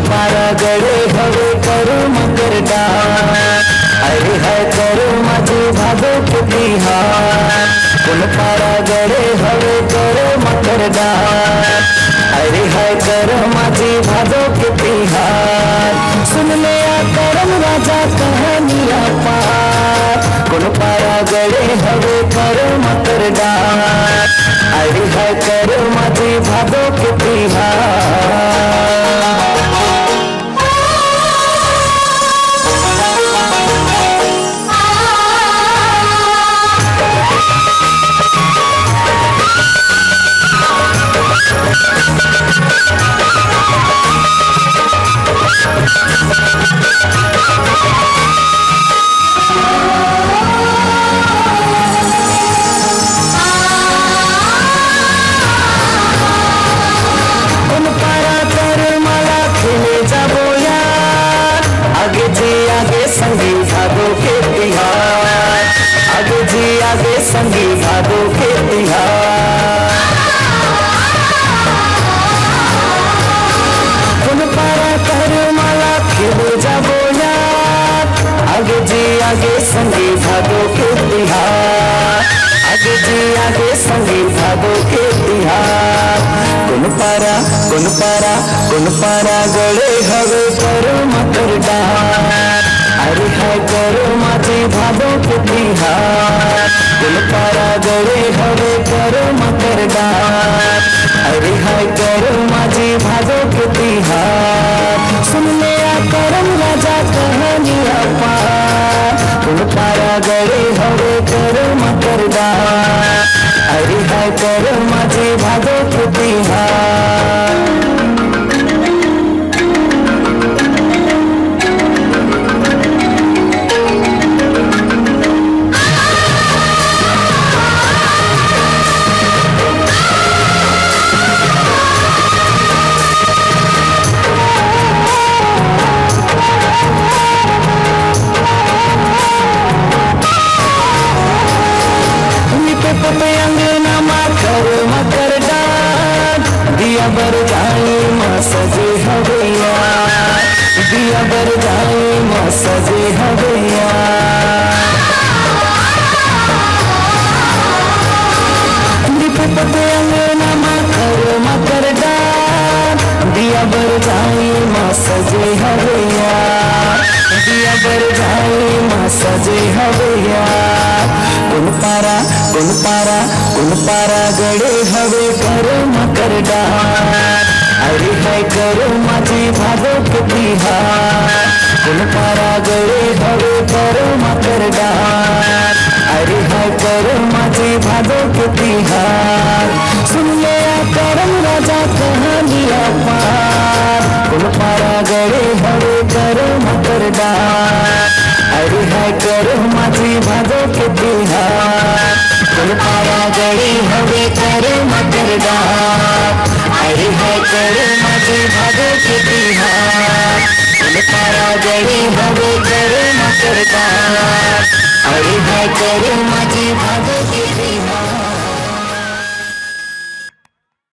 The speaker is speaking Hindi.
पारा गड़े हवे करो मकर डाल। अरे है करो माझे भादो के बिहार। कुल पारा गड़े हवे करो मकर डाल। अरे है करो माझे भादो के बिहार। सुन ले आ करम राजा कहानिया पार। कुल पारा गड़े हवे करो मकर डाल। अरे है करो माझे भादो के बिहार। संगी भादो के तिहार। आगे जी आगे संगी भादो के तिहार। कुल पारा कर माला खेले जाबो यार। आगे जी आगे संगी भादो के तिहार। आगे जी आगे संगी भादो के तिहार। कुल पारा कुल पारा कुल पारा गड़े हवे करो मकर डाल। अरे है करो माझे भादो के बिहार। कुल पारा गड़े हवे करो मकर डाल। अरे है करो माझे भादो के बिहार। सुन ले आ करम राजा कहानिया पार। कुल पारा गड़े हवे करो मकर डाल। अरे है करो माझे भादो के बिहार। अंगना माखर मकर डाल। दिया बर जाए माँ सजे हवैया। दिया बर जाए माँ सजे हवैया। अंगना माखर मकर डाल। दिया बर जाए माँ सजे हवैया। दिया बर जाए माँ सजे हवैया। कुल पारा कुल पारा कुल पारा गड़े हवे करो मकर डाल। अरे है करो माझे भादो के बिहार। कुल पारा गड़े हवे करो मकर डाल। अरे है करो माझे भादो के बिहार। सुन ले आ करम राजा कहानिया पार। कुल पारा गड़े हवे करो मकर डाल। अरे है करो माझे भादो के बिहार। कुल पारा गड़े हवे करो मकर डाल। अरे है करो माझे भादो के बिहार। कुल पारा गड़े हवे करो मकर डाल। अरे है करो माझे भादो के बिहार।